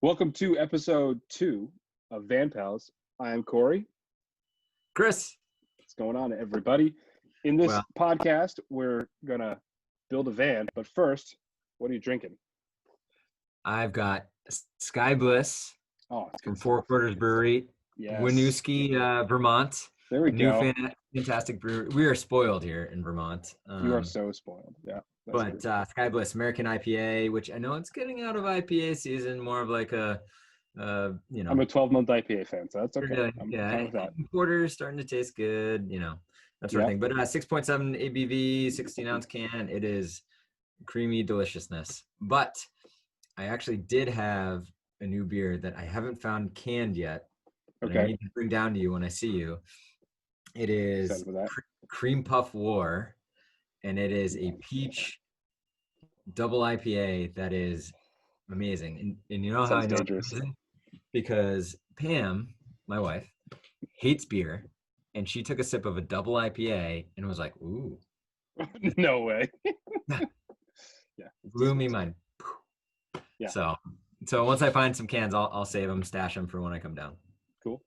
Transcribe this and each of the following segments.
Welcome to episode 2 of VanPals. I am Corey. Chris. What's going on, everybody? In this Well, podcast, we're going to build a van. But first, what are you drinking? I've got Sky Bliss Oh, it's from good Four stuff. Quarters Brewery, Yes. Winooski, Vermont. There we go. Fantastic brewery. We are spoiled here in Vermont. You are so spoiled. Yeah. But Sky Bliss American IPA, which I know it's getting out of IPA season, more of like a, I'm a 12-month IPA fan, so that's okay. I'm fine with that. Porter's starting to taste good, that sort of thing. But 6.7 ABV, 16-ounce can. It is creamy deliciousness. But I actually did have a new beer that I haven't found canned yet. But I need to bring down to you when I see you. It is Cream Puff War, and it is a peach double IPA that is amazing. And you know how I know it's amazing? Because Pam, my wife, hates beer, and she took a sip of a double IPA and was like, "Ooh, no way!" Yeah, blew me mind. Yeah. So once I find some cans, I'll save them, stash them for when I come down. Cool.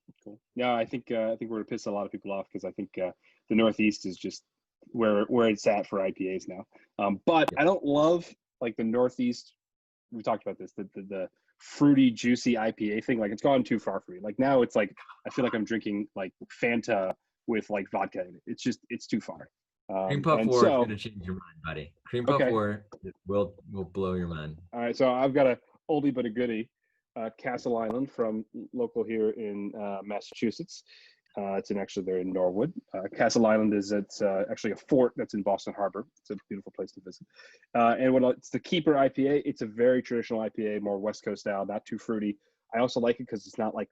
Yeah, I think we're gonna piss a lot of people off because I think the Northeast is just where it's at for IPAs now. But I don't love like the Northeast. We talked about this, the fruity, juicy IPA thing. Like it's gone too far for me. Like now it's like I feel like I'm drinking like Fanta with like vodka in it. It's too far. Cream Puff War is gonna change your mind, buddy. Cream Puff War will blow your mind. All right, so I've got a oldie but a goodie. Castle Island from local here in Massachusetts. They're in Norwood. Castle Island is actually a fort that's in Boston Harbor. It's a beautiful place to visit. It's the Keeper IPA. It's a very traditional IPA, more West Coast style, not too fruity. I also like it because it's not like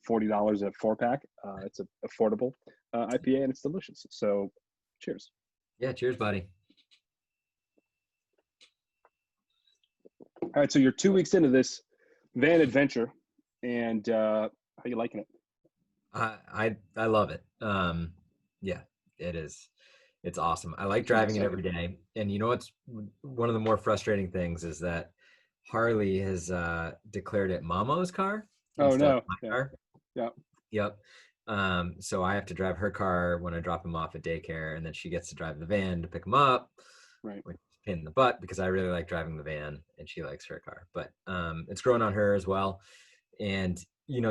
$40 a 4-pack. It's an affordable IPA and it's delicious. So, cheers. Yeah, cheers, buddy. All right, so you're 2 weeks into this van adventure, and how are you liking it? I love it. Yeah, it is. It's awesome. I like driving it every day. And you know what's one of the more frustrating things is that Harley has declared it Mamo's car. Oh no! My car. Yeah. Yep. So I have to drive her car when I drop him off at daycare, and then she gets to drive the van to pick him up. Right. Which is a pain in the butt because I really like driving the van and she likes her car. But it's growing on her as well. And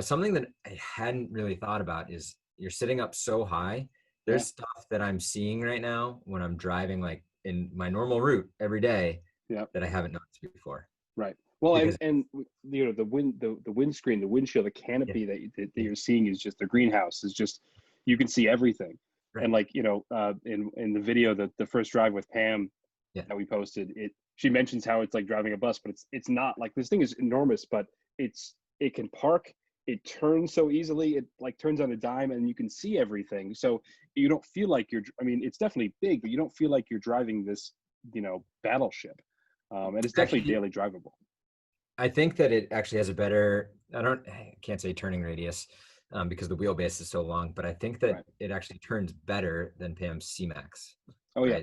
something that I hadn't really thought about is you're sitting up so high. There's stuff that I'm seeing right now when I'm driving like in my normal route every day that I haven't noticed before. Right. Well, and the windscreen, the windshield, the canopy that you're seeing is just the greenhouse is just, you can see everything. Right. And like, in the video, the first drive with Pam that we posted, she mentions how it's like driving a bus, but it's not. Like this thing is enormous, but it can park. It turns so easily. It like turns on a dime and you can see everything. So you don't feel like it's definitely big, but you don't feel like you're driving this, battleship. And it's definitely daily drivable. I think that it actually has a better, I can't say turning radius because the wheelbase is so long, but I think that it actually turns better than Pam's C-Max. Oh yeah.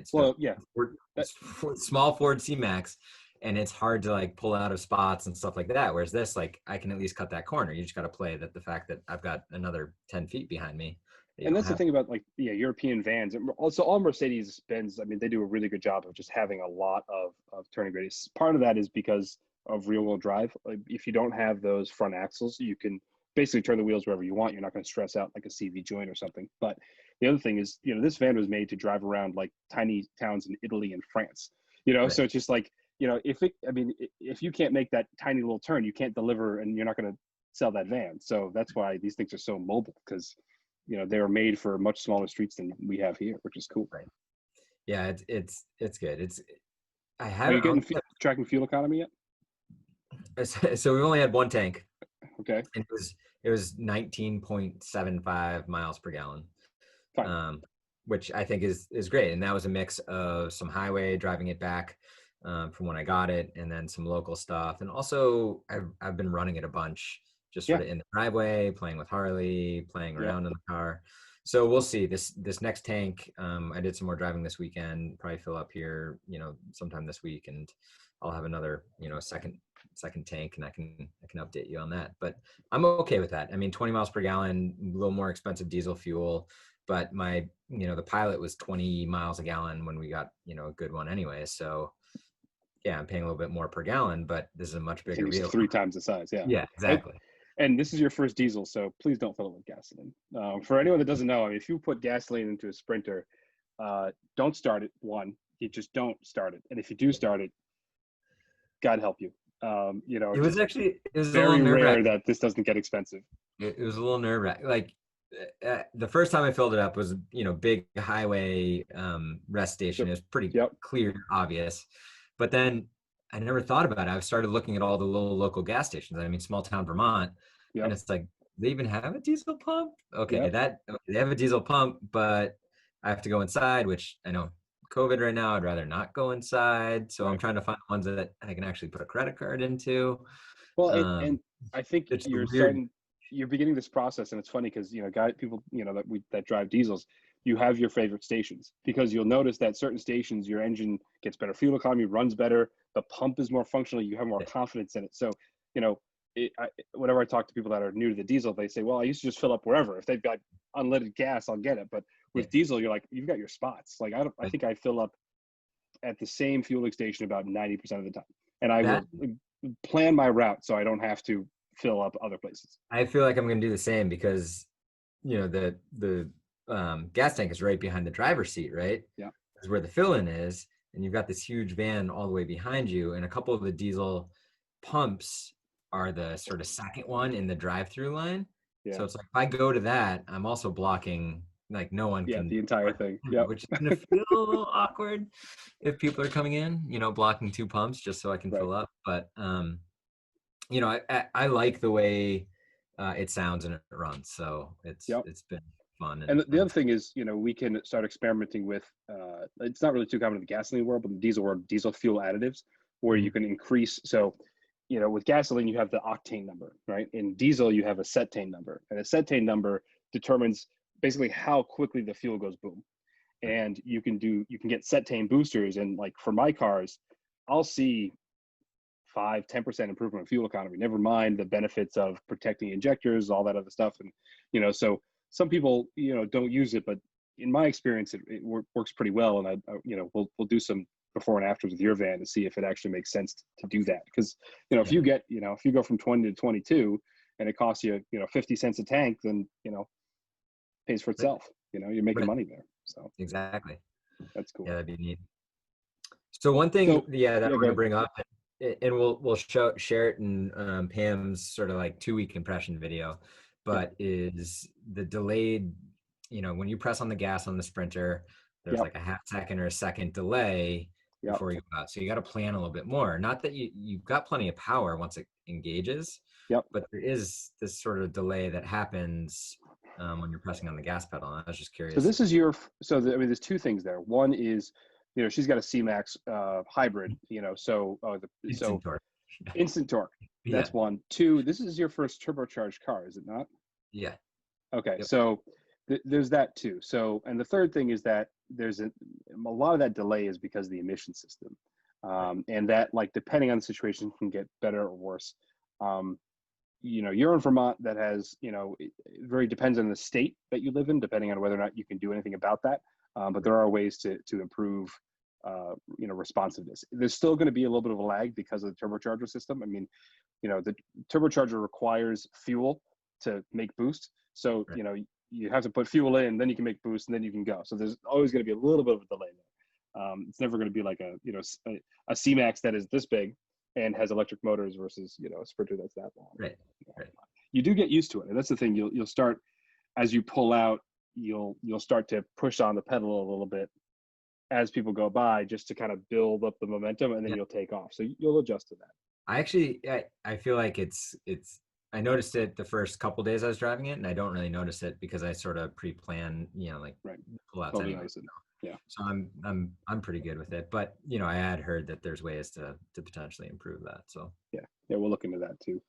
Right? Well, Small Ford C-Max. And it's hard to like pull out of spots and stuff like that. Whereas this, like, I can at least cut that corner. You just got to play the fact that I've got another 10 feet behind me. And that's the thing about like European vans. Also, all Mercedes-Benz, I mean, they do a really good job of just having a lot of turning radius. Part of that is because of rear-wheel drive. Like, if you don't have those front axles, you can basically turn the wheels wherever you want. You're not going to stress out like a CV joint or something. But the other thing is, this van was made to drive around like tiny towns in Italy and France. So it's just like, if you can't make that tiny little turn, you can't deliver and you're not going to sell that van. So that's why these things are so mobile because, they are made for much smaller streets than we have here, which is cool. Right. Yeah, it's good. Are you getting tracking fuel economy yet? So we only had one tank. Okay. And it was 19.75 miles per gallon. Fine. Which I think is great. And that was a mix of some highway driving it back from when I got it, and then some local stuff. And also I've been running it a bunch, just sort of in the driveway, playing with Harley, playing around in the car. So we'll see. This next tank, I did some more driving this weekend. Probably fill up here, sometime this week, and I'll have another, second tank, and I can update you on that. But I'm okay with that. I mean, 20 miles per gallon, a little more expensive diesel fuel, but my, the Pilot was 20 miles a gallon when we got, a good one anyway. So yeah, I'm paying a little bit more per gallon, but this is a much bigger It's vehicle. 3 times the size. Yeah. Yeah, exactly. And this is your first diesel, so please don't fill it with gasoline. For anyone that doesn't know, I mean, if you put gasoline into a Sprinter, don't start it. One, you just don't start it. And if you do start it, God help you. It was very rare that this doesn't get expensive. It was a little nerve-wracking. Like the first time I filled it up was, big highway rest station. It was pretty clear, obvious. But then I never thought about it. I started looking at all the little local gas stations. I mean, small town Vermont, and it's like, they even have a diesel pump? Okay, they have a diesel pump, but I have to go inside, which I know COVID right now, I'd rather not go inside. So I'm trying to find ones that I can actually put a credit card into. Well, and I think you're beginning this process, and it's funny because people that drive diesels, you have your favorite stations, because you'll notice that certain stations, your engine gets better fuel economy, runs better, the pump is more functional, you have more confidence in it. So whenever I talk to people that are new to the diesel, they say, well, I used to just fill up wherever. If they've got unleaded gas, I'll get it. But with diesel, you're like, you've got your spots. Like I think I fill up at the same fueling station about 90% of the time, and I will plan my route so I don't have to fill up other places. I feel like I'm going to do the same, because the gas tank is right behind the driver's seat, right? Yeah, is where the fill-in is, and you've got this huge van all the way behind you, and a couple of the diesel pumps are the sort of second one in the drive-through line. So it's like, if I go to that, I'm also blocking, like, no one can the entire thing. Which is gonna feel a little awkward if people are coming in, blocking 2 pumps just so I can fill up. But I like the way it sounds and it runs, so it's been fun. And the other thing is, we can start experimenting with, it's not really too common in the gasoline world, but in the diesel world, diesel fuel additives, where you can increase. So, with gasoline, you have the octane number, right? In diesel, you have a cetane number, and a cetane number determines basically how quickly the fuel goes boom. And you can get cetane boosters, and like for my cars, I'll see 5-10% improvement in fuel economy, never mind the benefits of protecting injectors, all that other stuff. And so some people don't use it, but in my experience it works pretty well. And we'll do some before and afters with your van to see if it actually makes sense to do that, because if you get if you go from 20 to 22 and it costs you 50 cents a tank, then pays for itself. You're making money there. So exactly, that's cool. Yeah, that'd be neat. So one thing that I want to bring up, and we'll share it in Pam's sort of like 2-week impression video, but is the delayed, when you press on the gas on the Sprinter, there's like a half second or a second delay before you go out. So you got to plan a little bit more. Not that you've got plenty of power once it engages, but there is this sort of delay that happens when you're pressing on the gas pedal. And I was just curious. So this is there's 2 things there. One is, she's got a C-Max hybrid, instant torque. Instant torque. That's one. 2, this is your first turbocharged car, is it not? Yeah. Okay. Yep. So there's that too. So, and the third thing is that there's a lot of that delay is because of the emission system. And that, like, depending on the situation, can get better or worse. You're in Vermont, that has, it very depends on the state that you live in, depending on whether or not you can do anything about that. But there are ways to improve, responsiveness. There's still going to be a little bit of a lag because of the turbocharger system. I mean, the turbocharger requires fuel to make boost. So, you have to put fuel in, then you can make boost, and then you can go. So there's always going to be a little bit of a delay there. It's never going to be like a C-Max that is this big and has electric motors versus, a Sprinter that's that long. Right. You do get used to it. And that's the thing. You'll start, as you pull out, you'll start to push on the pedal a little bit as people go by, just to kind of build up the momentum, and then you'll take off. So you'll adjust to that. I feel like it's I noticed it the first couple days I was driving it, and I don't really notice it because I sort of pre-plan, pull outs totally anyway. Yeah. So I'm pretty good with it, but I had heard that there's ways to potentially improve that. So yeah, we'll look into that too.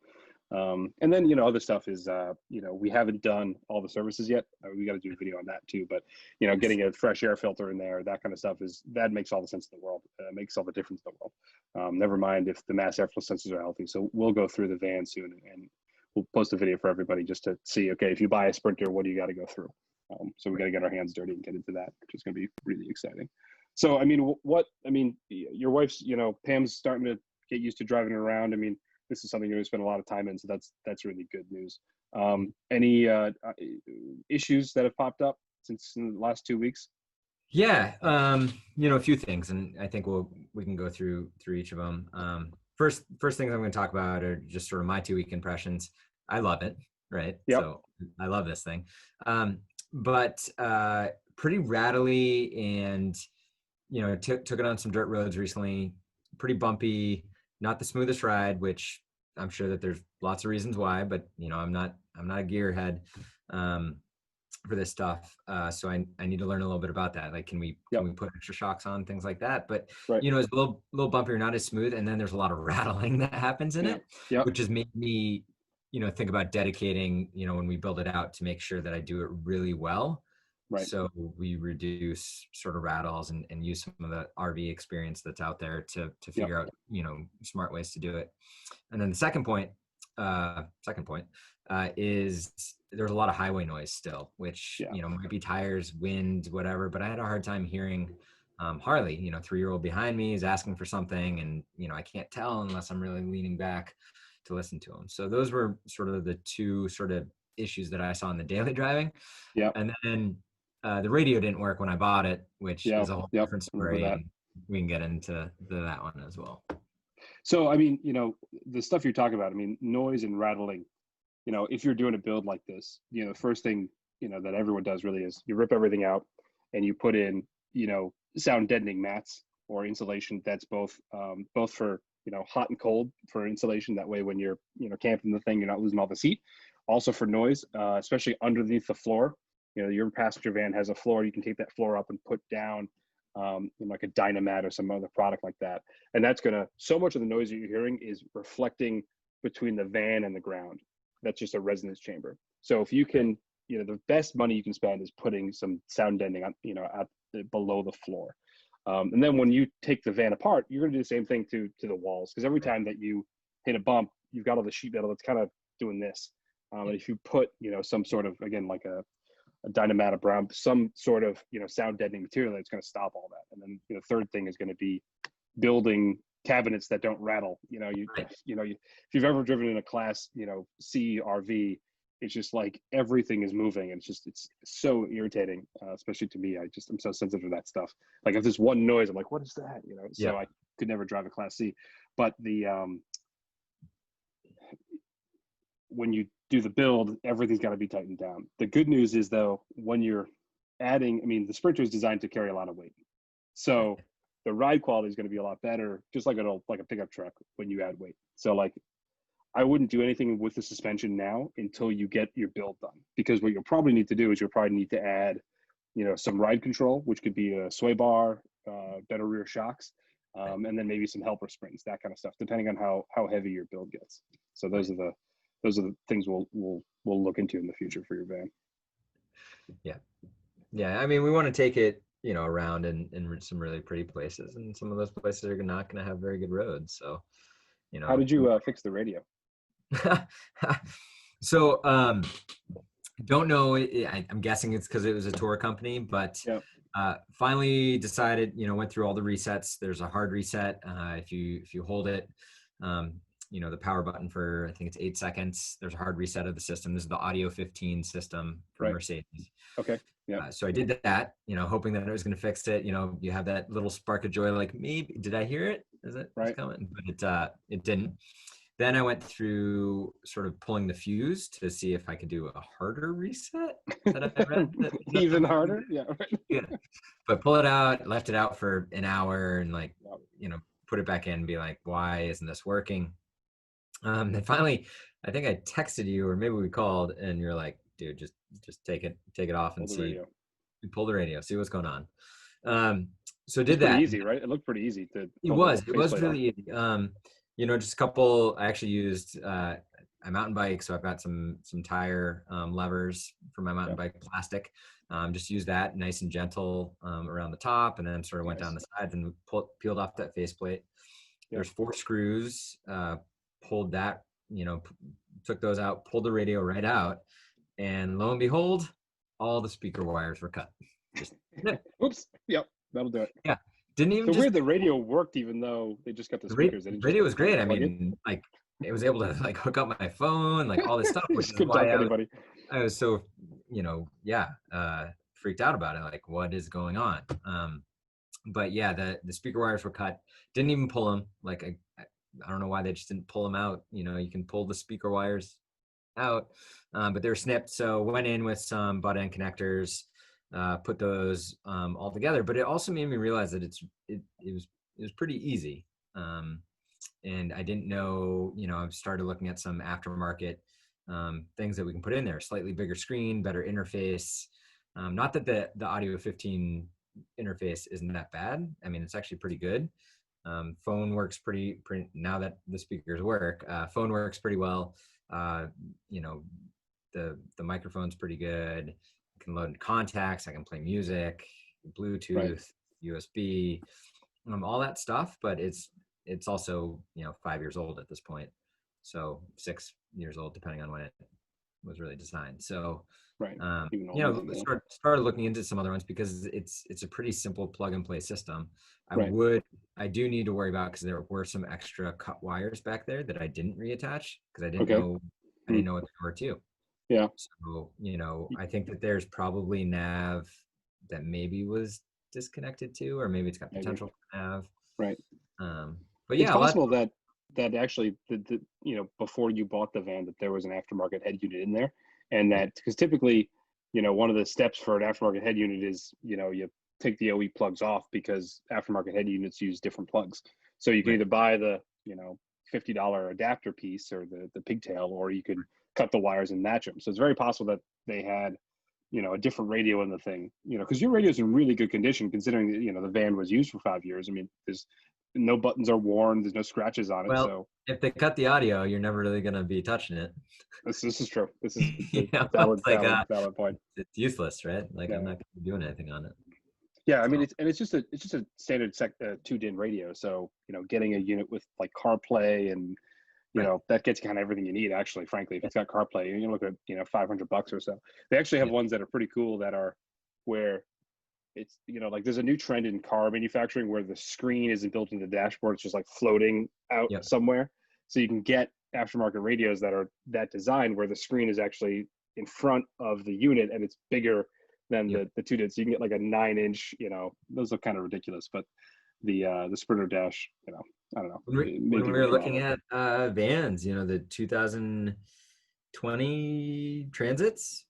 And then, other stuff is, we haven't done all the services yet. We got to do a video on that too. But, getting a fresh air filter in there, that kind of stuff that makes all the sense in the world. Makes all the difference in the world. Never mind if the mass airflow sensors are healthy. So we'll go through the van soon, and we'll post a video for everybody just to see, okay, if you buy a Sprinter, what do you got to go through? So we got to get our hands dirty and get into that, which is going to be really exciting. So, your wife's, Pam's starting to get used to driving around. This is something you spend a lot of time in, so that's really good news. Any issues that have popped up since in the last 2 weeks? Yeah, a few things, and I think we can go through each of them. First things I'm going to talk about are just sort of my 2 week impressions. I love it, right? Yep. So I love this thing, but pretty rattly, and took it on some dirt roads recently. Pretty bumpy, not the smoothest ride, which I'm sure that there's lots of reasons why, but I'm not a gearhead for this stuff. So I need to learn a little bit about that. Like, can we put extra shocks on, things like that? But right. It's a little bumpier, not as smooth, and then there's a lot of rattling that happens in it, which has made me think about dedicating when we build it out to make sure that I do it really well. Right. So we reduce sort of rattles and use some of the RV experience that's out there to figure out, smart ways to do it. And then the second point is there's a lot of highway noise still, which, might be tires, wind, whatever, but I had a hard time hearing Harley. 3-year-old behind me is asking for something, and, I can't tell unless I'm really leaning back to listen to him. So those were sort of the two sort of issues that I saw in the daily driving. Yeah. And then the radio didn't work when I bought it, which is a whole different story. And we can get into that one as well. So, the stuff you're talking about, noise and rattling, if you're doing a build like this, the first thing, that everyone does really is you rip everything out and you put in, sound deadening mats or insulation that's both for, hot and cold for insulation. That way, when you're, camping the thing, you're not losing all the heat. Also for noise, especially underneath the floor. Your passenger van has a floor. You can take that floor up and put down like a Dynamat or some other product like that. And that's so much of the noise that you're hearing is reflecting between the van and the ground. That's just a resonance chamber. So if you can, the best money you can spend is putting some sound deadening on, below the floor. And then when you take the van apart, you're going to do the same thing to the walls. Because every time that you hit a bump, you've got all the sheet metal that's kind of doing this. And if you put, some sort of, again, like a Dynamat, a brown, some sort of, sound deadening material that's going to stop all that. And then, the third thing is going to be building cabinets that don't rattle. If you've ever driven in a class, C RV, it's just like everything is moving, and it's so irritating, especially to me. I'm so sensitive to that stuff. Like if there's one noise, I'm like, what is that? So I could never drive a class C. But when you do the build, everything's got to be tightened down. The good news is, though, when you're adding, the Sprinter is designed to carry a lot of weight. So the ride quality is going to be a lot better, just like a pickup truck when you add weight. So like, I wouldn't do anything with the suspension now until you get your build done, because what you'll probably need to do is you'll probably need to add, some ride control, which could be a sway bar, better rear shocks, and then maybe some helper springs, that kind of stuff, depending on how heavy your build gets. So those are the things we'll look into in the future for your van. Yeah. We want to take it, around in some really pretty places, and some of those places are not going to have very good roads. So, how did you fix the radio? So, don't know. I'm guessing it's because it was a tour company, but finally decided, went through all the resets. There's a hard reset. If you hold it, the power button for, I think it's 8 seconds, there's a hard reset of the system. This is the Audio 15 system for Mercedes. Okay. Yeah. So I did that, hoping that it was going to fix it. You have that little spark of joy, like, maybe, did I hear it? Is it coming? But it didn't. Then I went through sort of pulling the fuse to see if I could do a harder reset. That I read. Even harder? Yeah. Yeah. But pull it out, left it out for an hour, and put it back in and be like, why isn't this working? Then finally, I think I texted you, or maybe we called, and you're like, dude, just take it off and see. Pull the radio, see what's going on. So did that. Pretty easy, right? It looked pretty easy. It was really easy. Just a couple. I actually used a mountain bike, so I've got some tire levers for my mountain Yeah. bike, plastic. Just use that nice and gentle around the top, and then sort of went down the sides and peeled off that faceplate. Yeah. There's 4 screws. Pulled that, took those out, pulled the radio right out, and lo and behold, all the speaker wires were cut. Just Oops. Yep. That'll do it. yeah. Didn't even So weird the radio worked even though they just got the speakers. The radio was great. I mean, like it was able to like hook up my phone, like all this stuff, which is why I was so, freaked out about it. Like, what is going on? But yeah, the speaker wires were cut. Didn't even pull them. Like I don't know why they just didn't pull them out. You can pull the speaker wires out, but they were snipped. So went in with some butt end connectors, put those all together. But it also made me realize that it was pretty easy. And I didn't know, I've started looking at some aftermarket things that we can put in there. Slightly bigger screen, better interface. Not that the Audio 15 interface isn't that bad. I mean, it's actually pretty good. Phone works pretty now that the speakers work. Phone works pretty well. The microphone's pretty good. I can load in contacts. I can play music, Bluetooth, USB, all that stuff. But it's also 5 years old at this point, so 6 years old depending on when it was really designed. So started looking into some other ones because it's a pretty simple plug and play system. I do need to worry about, because there were some extra cut wires back there that I didn't reattach because I didn't know what they were too. Yeah. So I think that there's probably nav that maybe was disconnected too, or maybe it's got potential for nav. Right. But yeah, it's possible that actually before you bought the van that there was an aftermarket head unit in there, and that because typically one of the steps for an aftermarket head unit is you take the OE plugs off because aftermarket head units use different plugs. So you can either buy the $50 adapter piece or the pigtail, or you could cut the wires and match them. So it's very possible that they had a different radio in the thing, because your radio is in really good condition considering the van was used for 5 years. I mean, there's no buttons are worn, there's no scratches on it. Well, so if they cut the audio, you're never really going to be touching it. This is true. This is a valid point. It's useless, right? Like I'm not going to be doing anything on it. Yeah, I mean, it's just a standard tuned-in radio. So getting a unit with like CarPlay and that gets kind of everything you need. Actually, frankly, if it's got CarPlay, you look at $500 or so. They actually have ones that are pretty cool that are where it's like there's a new trend in car manufacturing where the screen isn't built into the dashboard; it's just like floating out somewhere. So you can get aftermarket radios that are that design where the screen is actually in front of the unit and it's bigger than the tuned-in. So you can get like a 9-inch. Those look kind of ridiculous, but the Sprinter dash, I don't know. When we were looking at vans, the 2020 Transits,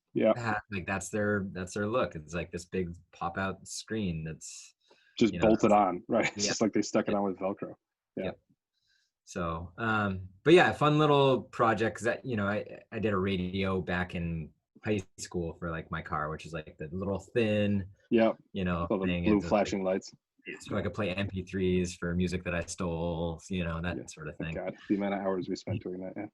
like that's their look. It's like this big pop out screen that's just bolted on, right? It's just like they stuck it on with Velcro. So but yeah, fun little project, because that I did a radio back in high school for like my car, which is like the little thin the blue flashing lights, so I could play MP3s for music that I stole, that sort of thing. God, the amount of hours we spent doing that.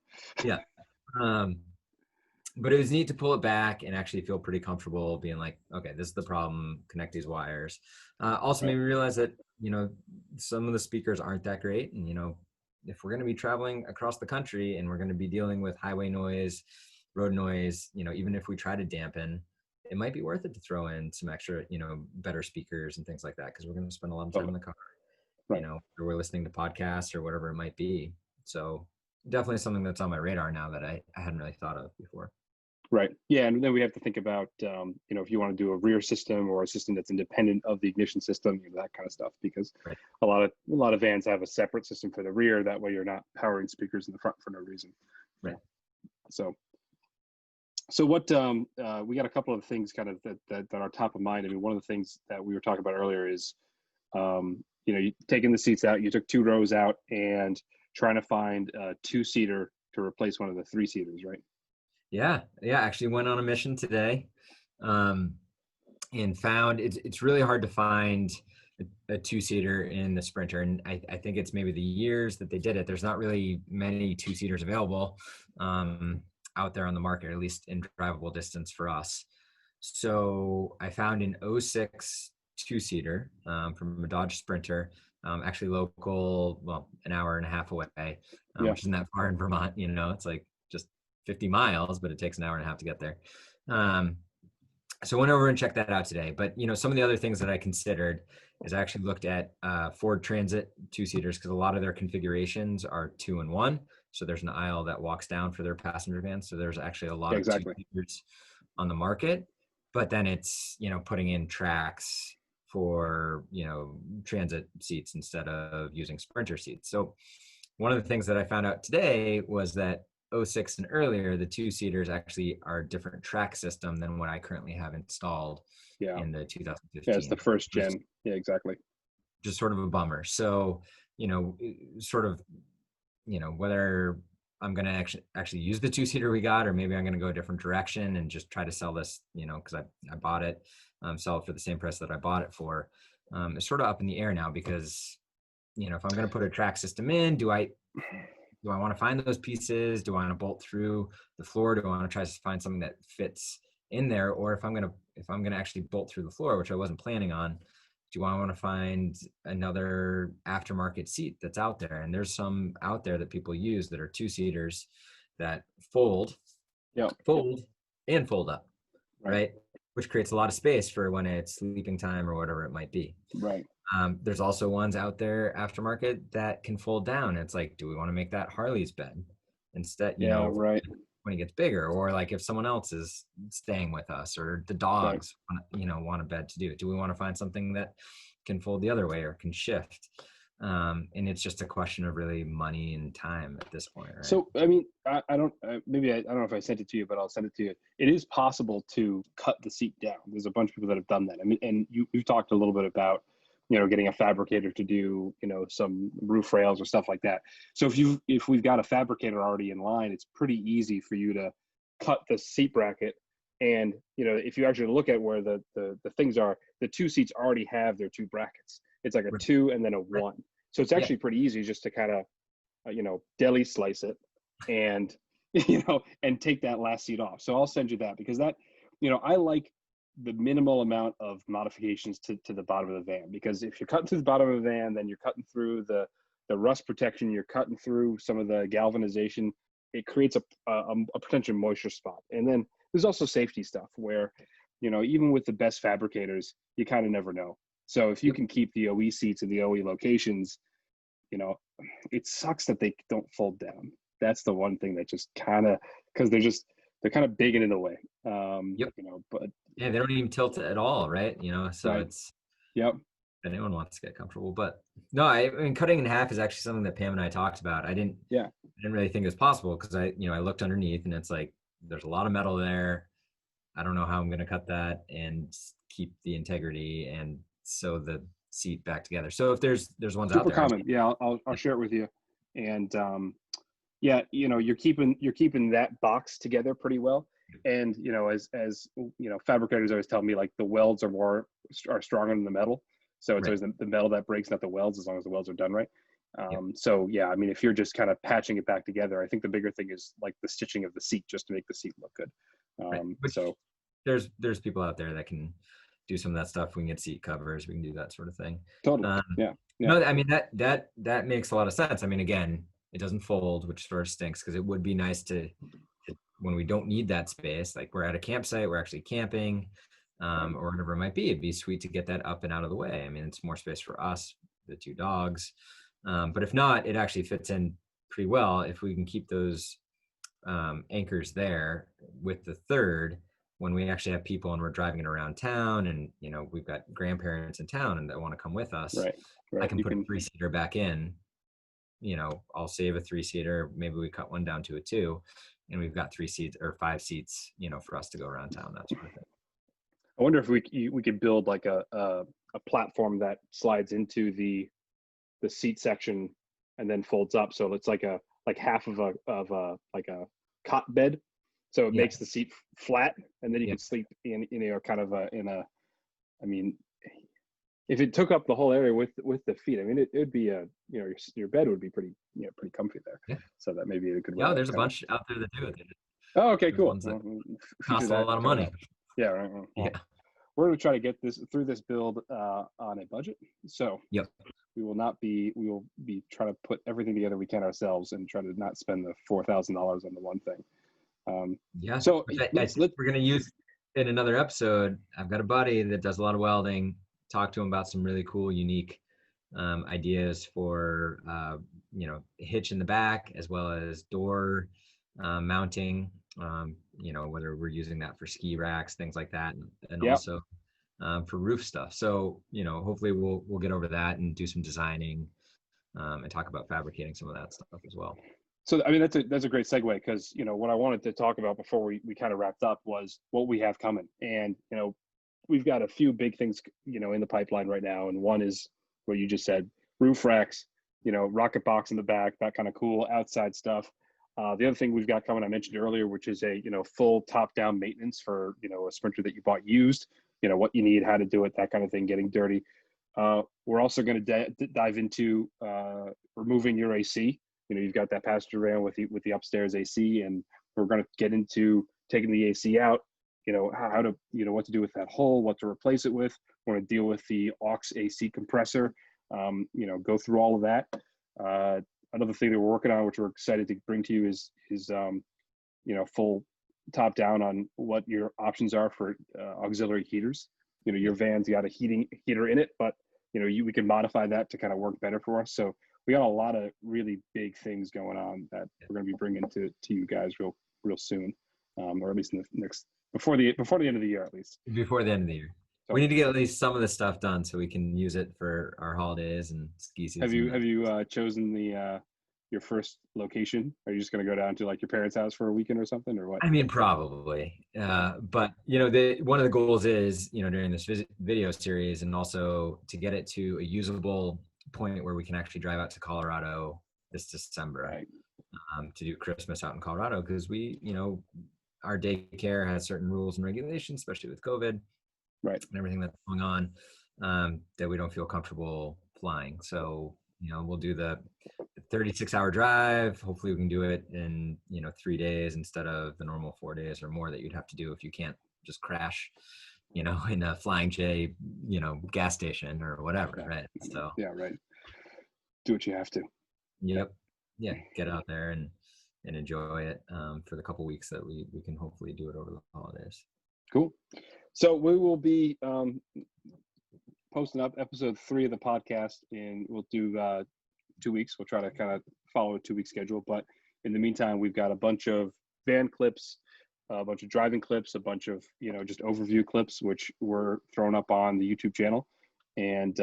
But it was neat to pull it back and actually feel pretty comfortable being like, okay, this is the problem, connect these wires. Also made me realize that some of the speakers aren't that great, and if we're going to be traveling across the country and we're going to be dealing with highway noise, road noise, even if we try to dampen, it might be worth it to throw in some extra, better speakers and things like that, because we're going to spend a lot of time in the car, or we're listening to podcasts or whatever it might be. So definitely something that's on my radar now that I hadn't really thought of before. Right. Yeah. And then we have to think about, if you want to do a rear system or a system that's independent of the ignition system, that kind of stuff, because a lot of vans have a separate system for the rear. That way you're not powering speakers in the front for no reason. Right. So what, we got a couple of things kind of that are top of mind. I mean, one of the things that we were talking about earlier is, you taking the seats out, you took 2 rows out and trying to find a 2-seater to replace one of the 3-seaters, right? Yeah. Actually went on a mission today, and found it's really hard to find a two-seater in the Sprinter, and I think it's maybe the years that they did it. There's not really many two-seaters available out there on the market, at least in drivable distance for us. So I found an '06 two-seater from a Dodge Sprinter, actually local, well, an hour and a half away, Yeah. which isn't that far in Vermont. It's like just 50 miles, but it takes an hour and a half to get there. So I went over and checked that out today. But some of the other things that I considered is I actually looked at Ford Transit two-seaters, because a lot of their configurations are 2-in-1. So there's an aisle that walks down for their passenger vans. So there's actually a lot of Exactly. two-seaters on the market. But then it's putting in tracks for transit seats instead of using Sprinter seats. So one of the things that I found out today was that '06 and earlier, the two-seaters actually are a different track system than what I currently have installed Yeah. in the Yeah, 2015. it's the first gen. Yeah, exactly. Just sort of a bummer. So, sort of, whether I'm going to actually use the two-seater we got, or maybe I'm going to go a different direction and just try to sell this, because I bought it, sell it for the same price that I bought it for. It's sort of up in the air now, because, if I'm going to put a track system in, do I want to find those pieces? Do I want to bolt through the floor? Do I want to try to find something that fits in there? Or if I'm going to actually bolt through the floor, which I wasn't planning on, do I want to find another aftermarket seat that's out there? And there's some out there that people use that are two-seaters that fold and fold up, right? Which creates a lot of space for when it's sleeping time or whatever it might be. Right. There's also ones out there aftermarket that can fold down. It's like, do we want to make that Harley's bed instead? Right. When it gets bigger, or like if someone else is staying with us, or the dogs, want a bed to do it. Do we want to find something that can fold the other way or can shift? And it's just a question of really money and time at this point, right? So, I mean, I don't, maybe I don't know if I sent it to you, but I'll send it to you. It is possible to cut the seat down. There's a bunch of people that have done that. I mean, and you've talked a little bit about, getting a fabricator to do, some roof rails or stuff like that. So if we've got a fabricator already in line, it's pretty easy for you to cut the seat bracket. And, if you actually look at where the things are, the two seats already have their two brackets. It's like a 2 and then a 1. So it's actually pretty easy just to kind of, deli slice it and, and take that last seat off. So I'll send you that, because that, I like the minimal amount of modifications to the bottom of the van, because if you're cutting through the bottom of the van, then you're cutting through the rust protection, you're cutting through some of the galvanization. It creates a potential moisture spot. And then there's also safety stuff where, even with the best fabricators, you kind of never know. So if you can keep the OE seats in the OE locations, it sucks that they don't fold down. That's the one thing that just kind of, because they're kind of big and in the way. But yeah, they don't even tilt it at all, right? So right. it's, Yep. anyone wants to get comfortable. But no, I mean, cutting in half is actually something that Pam and I talked about. I didn't really think it was possible, because I looked underneath, and it's like, there's a lot of metal there. I don't know how I'm going to cut that and keep the integrity and sew the seat back together. So if there's ones Super out there, common. Yeah, I'll share it with you. And you're keeping that box together pretty well. And as fabricators always tell me, like, the welds are stronger than the metal. So it's always the metal that breaks, not the welds, as long as the welds are done right. So yeah, I mean, if you're just kind of patching it back together, I think the bigger thing is like the stitching of the seat, just to make the seat look good. So there's people out there that can do some of that stuff. We can get seat covers, we can do that sort of thing. totally. No, I mean, that makes a lot of sense. I mean, again, it doesn't fold, which sort of stinks, because it would be nice to, when we don't need that space, like we're at a campsite, we're actually camping, or whatever it might be, it'd be sweet to get that up and out of the way. I mean, it's more space for us, the two dogs. But if not, it actually fits in pretty well if we can keep those anchors there with the third, when we actually have people and we're driving it around town, and we've got grandparents in town and that want to come with us. Right. I can put a 3-seater back in. I'll save a 3-seater. Maybe we cut one down to a 2, and we've got 3 seats or 5 seats, for us to go around town, that sort of thing. I wonder if we could build like a platform that slides into the seat section and then folds up, so it's like half of a like a cot bed, so it makes the seat flat, and then you can sleep in kind of I mean, if it took up the whole area with the feet, I mean, it would be a, you know, your bed would be pretty, you know, pretty comfy there. Yeah. So that may be a good way. Yeah, there's a bunch out there that do it. Oh, okay, There's cool. ones that Feature cost a that lot of coming money. up. Yeah, right. Well, Yeah. we're going to try to get this through this build on a budget. So Yep. we will be trying to put everything together we can ourselves and try to not spend the $4,000 on the one thing. Yeah. So I think we're going to use in another episode. I've got a buddy that does a lot of welding. Talk to him about some really cool, unique ideas for, you know, hitch in the back as well as door mounting, you know, whether we're using that for ski racks, things like that, and Yep. also for roof stuff. So, you know, hopefully we'll get over that and do some designing and talk about fabricating some of that stuff as well. So, I mean, that's a great segue, because, you know, what I wanted to talk about before we kind of wrapped up was what we have coming. And, you know, we've got a few big things, you know, in the pipeline right now. And one is what you just said, roof racks, you know, rocket box in the back, that kind of cool outside stuff. The other thing we've got coming, I mentioned earlier, which is a, you know, full top-down maintenance for, you know, a Sprinter that you bought used, you know, what you need, how to do it, that kind of thing, getting dirty. We're also going to dive into removing your AC. You know, you've got that passenger rail with the upstairs AC, and we're going to get into taking the AC out, you know, how to, you know, what to do with that hole, what to replace it with. We're going to deal with the aux AC compressor, you know, go through all of that. Another thing that we're working on, which we're excited to bring to you, is you know, full top down on what your options are for auxiliary heaters. You know, your van's got a heater in it, but, you know, we can modify that to kind of work better for us. So we got a lot of really big things going on that we're going to be bringing to you guys real soon, or at least in the next before the end of the year, at least. Before the end of the year. So, we need to get at least some of the stuff done so we can use it for our holidays and ski season. Have you chosen your first location? Are you just going to go down to like your parents' house for a weekend or something, or what? I mean, probably. But, you know, one of the goals is, you know, during this video series, and also to get it to a usable point where we can actually drive out to Colorado this December, right, to do Christmas out in Colorado, because we, you know, our daycare has certain rules and regulations, especially with COVID, right, and everything that's going on, that we don't feel comfortable flying. So, you know, we'll do the 36-hour drive. Hopefully we can do it in, you know, 3 days instead of the normal 4 days or more that you'd have to do if you can't just crash, you know, in a Flying J, you know, gas station or whatever, yeah, right? So yeah, right. Do what you have to. Yep. Yeah, get out there and enjoy it for the couple weeks that we can hopefully do it over the holidays. Cool. So we will be posting up episode 3 of the podcast, and we'll do 2 weeks. We'll try to kind of follow a 2-week schedule, but in the meantime, we've got a bunch of van clips, a bunch of driving clips, a bunch of, you know, just overview clips, which we're throwing up on the YouTube channel, and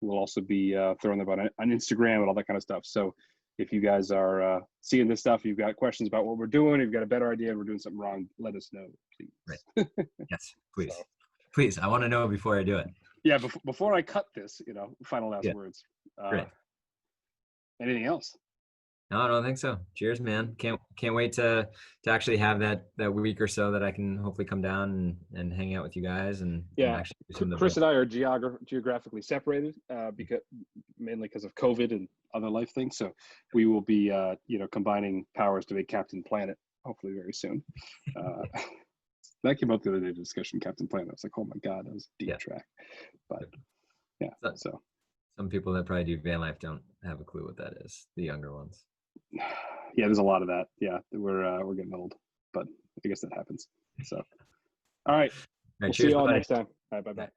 we'll also be throwing them on Instagram and all that kind of stuff. So if you guys are seeing this stuff, you've got questions about what we're doing, you've got a better idea, we're doing something wrong, let us know, please. Right. Yes, please. So, please, I want to know before I do it. Yeah, before I cut this, you know, final last words. Great. Anything else? No, I don't think so. Cheers, man. Can't wait to actually have that week or so that I can hopefully come down and hang out with you guys and actually do some of the Chris and I are geographically separated mainly because of COVID and other life things. So we will be you know, combining powers to make Captain Planet hopefully very soon. That came up the other day, the discussion Captain Planet. I was like, oh my God, that was a deep track. But yeah, so some people that probably do van life don't have a clue what that is. The younger ones. Yeah, there's a lot of that. Yeah, we're getting old, but I guess that happens. So, all right. We'll see you all next time. All right, bye-bye.